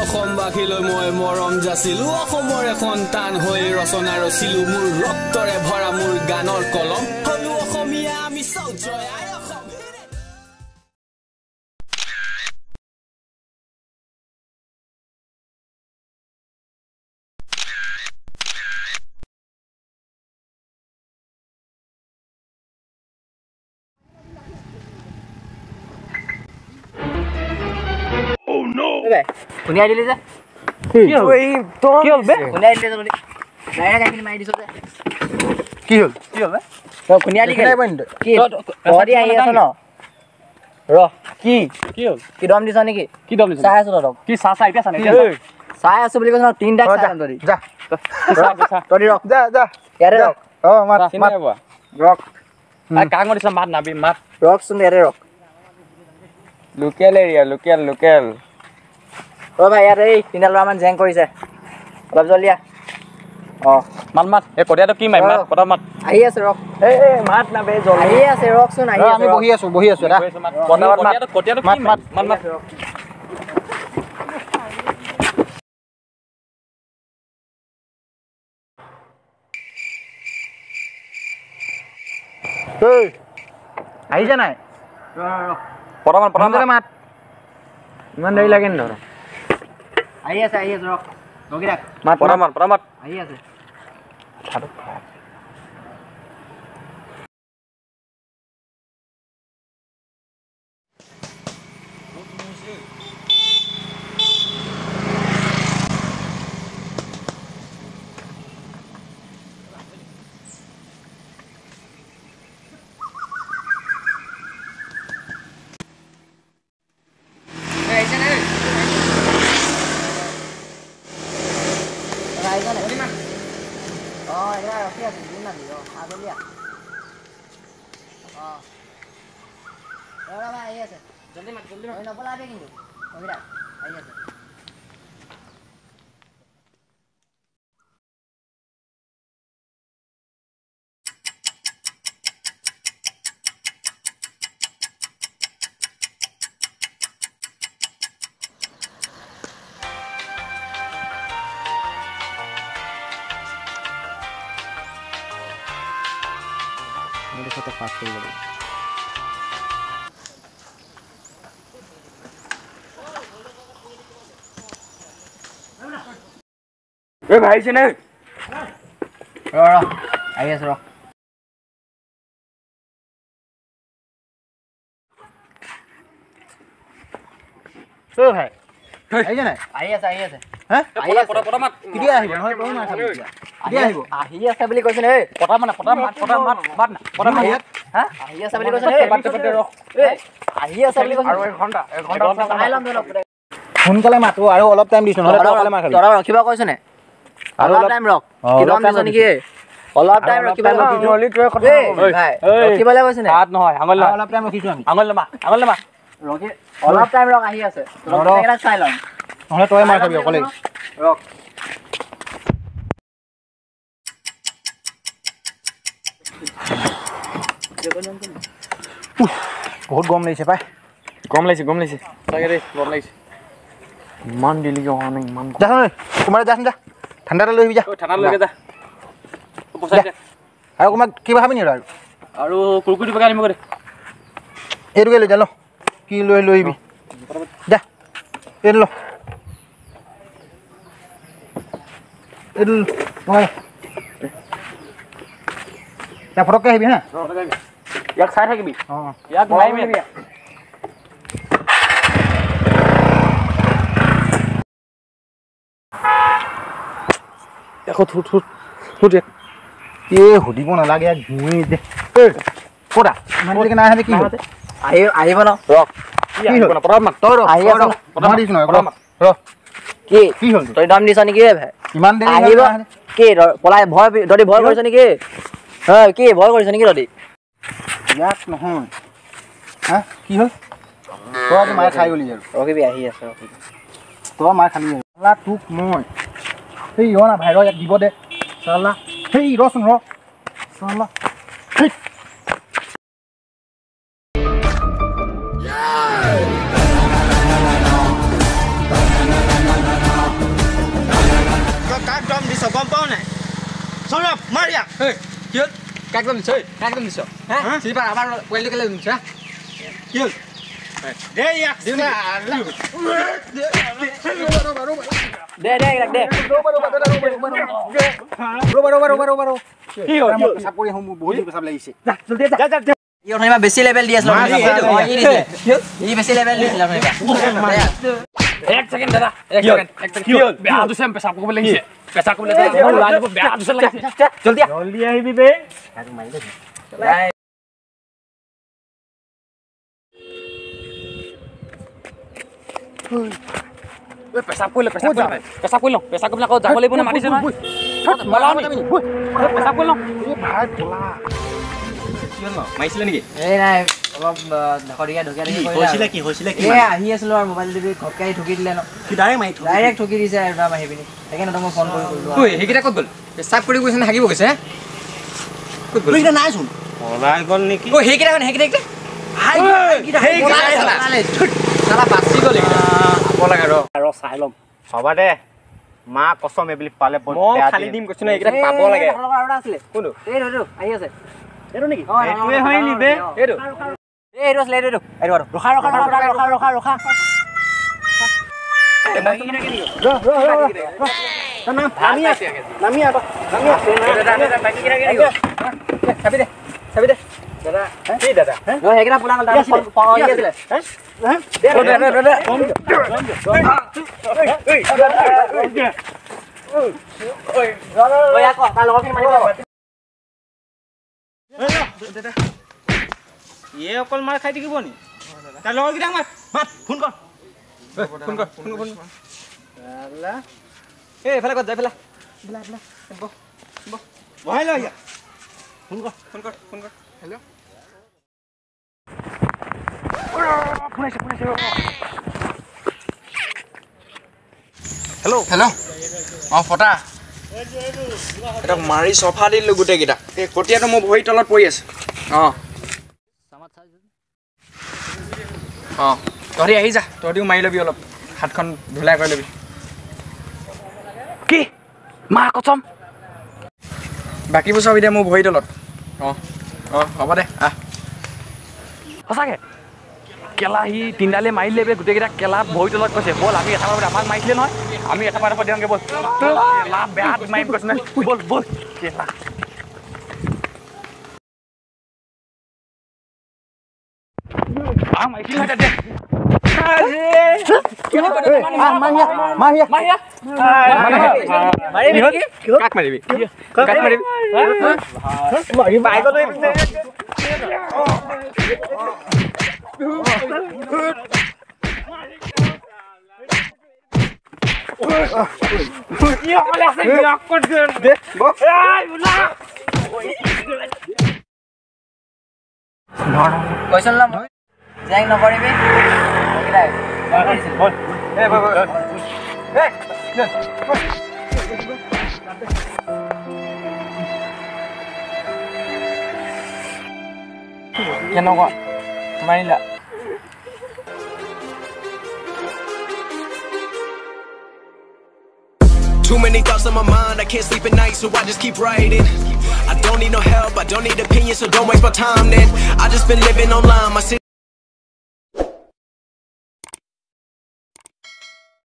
অসমবাসীলৈ মই মৰম যাচিলো অসমৰে সন্তান হৈ ৰচনা ৰচিলো মোৰ ৰক্তৰে ভৰা মোৰ গানৰ কলম হলো অসমীয়া আমি চাও জয় আই অসম শুনিয়াই দিলি যে কি হ'ল বে শুনিয়াই দিলি যে ডাইৰেক্ট আহি মাৰি দিছ যে কি হ'ল বে তই শুনিয়াই দিলি কি তই আহি আছ ন ৰ কি হ'ল কি দম দিছ নেকি কি দম দিছ চাই আছো তহঁতক কি চাই এতিয়া চাই আছো বুলি কৈছ ন তিনিটা চাই তই যা তই ৰখ যা যা ইয়াতে ৰখ মাত ৰখ কাক মাতিছ মাত নাবি মাত ৰখচোন ইয়াতে ৰখ লোকেল এৰিয়া লোকেল অ ভাই ইয়াত এই তিনিটা ল'ৰামান জেং কৰিছে অলপ জলদি আহ মাত এই কটীয়াটো কি মাৰিম মাত পতা মাত আহি আছে ৰখ মাত না বে আহি আছে ৰখচোন আহি আছে আমি বহি আছো কটীয়াটো কি মাত আহিছে নাই পতা মাত ইমান দেৰি লাগে নি ধৰ আহি আছে ৰখ ৰখি থাক পতা মাত আহি আছে পাছ কৰিব লাগিব ভাইছে নে আহি আছে ৰ ভাই আহিছে নাই আহি আছে পতা মাত কেতিয়া আহিব নহয় তই মাৰ খাবি কেতিয়া আহিব আহি আছে বুলি কৈছে নে পতা মাত হা আহি আছে বুলি কৈছে নে আহি আছে বুলি কৈছে আৰু এঘণ্টা চাই ল'ম ধৰক সোনকালে মাতো আৰু অলপ টাইম দিছো নহলে তই অকলে মাৰ খাবি তৰা ৰখিব কৈছ নে আৰু অলপ টাইম ৰখ কি দম দিছ নেকি অলপ টাইম ৰখিব ৰখিবলৈ কৈছে নে হাত নহয় আঙুল অলপ টাইম ৰখিছো আমি আঙুল লমা ৰখি অলপ টাইম ৰখ আহি আছে তই চাই ল'ম নহলে তই মাৰ খাবি অকলে ৰখ বহুত গৰম লাগিছে পাই গম লাগিছে তাকে দেই গম লাগিছে ইমান দেৰিলৈকে অহা নাই ইমান যা কুমাৰে যাচোন যা ঠাণ্ডা এটা লৈ আহিবি যা ঠাণ্ডা লৈকে যা পইচা দে আৰু কোনোবা কিবা খাবি নি আৰু কুৰকুৰি পেকেট আনিব দে এইটোকে লৈ যা ল কি লৈ আহিবি যা এইটো ল এইটো ফটককৈ আহিবি হা ইয়াক চাই থাকিবি অঁ ইয়াক মাৰিবি সুধিব নালাগে ঘূৰি দে ক'তা ইমান দেৰিলৈকে নাই আহে কি হ'ল আহিব ন ৰখ কি হ'ল তই দম দিছ নেকি ভাই ইমান দেৰি আহিব কি পলাই ভয় কৰিছ নেকি কি ভয় কৰিছ নেকি তহঁতি ইয়াক নহয় হা কি হ'ল তই আজি মাৰ খাই গ'লি আৰু ৰখিবি আহি আছে তই মাৰ খালি তোক মই সেই না ভাই ইয়াক দিব দে চালা সেই ৰচোন চালা দিছ গম পাও নাই সৌৰভ মাৰ ইয়াক কি হ'ল কাকদম দিছ কাকদম দিছ হা চিপা আমাৰ পোৱালি কেলে দিছ কি হ'ল দে ইয়াক দে দে ৰবা কি হ'ল পেচাব কৰি আহোঁ মোৰ বহুত পেচাব লাগিছে ই অথনিবা বেছি লেভেল দি আছিল ই বেছি লেভেল দিছিল এক সেকেন্ড দাদা এক সেকেন্ড কি হ'ল বেয়া দুছে পেছাব কৰিব লাগিছে পেছাব কৰিব লাগিছে লাজ বেয়া দুছে লাগিছে জলদি জলদি আহিবি বে পেছাব কৰিলে পেছাব কৰি আকৌ যাব লাগিব না মাতিছে নহয় পেছাব কৰি লওঁ ভাই পলা মাৰিছিলে নেকি এই নাই অলপ ঢকৰীয়া হৈছিলে কি এই আহি আছিলো আৰু মোবাইল টিভি ঘপকাই ঠকি দিলে ন কি ডাইৰেক্ট ঠকি দিছে আৰু দাম আহি পিনি সেইকাৰণে মই ফোন কৰিলোঁ ঐ সেইকেইটা ক'ত গ'ল পেছাব কৰি গৈছে নে হাগিব গৈছে ক'ত গ'ল এইটা নাইচোন পলাই গ'ল নেকি ঐ সেইকেইটা চালা বাচি গ'ল আব লাগে আৰু চাই ল'ম হ'ব দে মা কসম এইবুলি পালে মই খালি দিম কৈছো না এইকেইটা পাব লাগে আছিলে কোনটো এইটো আহি আছে এইটো নেকি এইটোৱে হয় নি বে এইটো এইটো আছিলে এইটো ৰখা চাবি দে দাদা কি দাদা সেইকেইটা পুলা গ'ল আছিলে ইয়ে অকল মাৰ খাই থাকিব নি তাৰ লগৰকেইটাক মাত ফোন কৰ এই এফালে ক'ত যায় এফালে বহাই ল ইয়াক ফোন কৰ হেল্ল' হেল্ল' অঁ ফটা এটা মাৰি চফা দিলোঁ গোটেইকেইটা এই কটীয়াটো মোৰ ভৰিৰ তলত পৰি আছে অঁ তহঁতি আহি যা তহঁতিও মাৰি ল'বি অলপ হাতখন ধুলাই কৰি ল'বি কি মা কচম বাকীবোৰ চব এতিয়া মোৰ ভৰিৰ তলত অঁ হ'ব দে আহ সঁচাকে কেলা সি তিনিডালে মাৰিলে বে গোটেইকেইটা কেলা ভৰি তলত কৈছে ব'ল আমি এটা পাৰ আমাক মাৰিছিলে নহয় আমি এটা পাৰ দিয়াংগে ব'ল কেলা বেয়া মাৰিম কৈছে নহয় ব'ল কেলা মাৰিছিলে নহয় দে কাক মাৰিবি কৈছিল ন জেং নকৰিবি কেনেকুৱা মাৰিলা Too many thoughts on my mind, I can't sleep at night, so I just keep writing. I don't need no help, I don't need opinions, so don't waste my time then. I just been living online, my city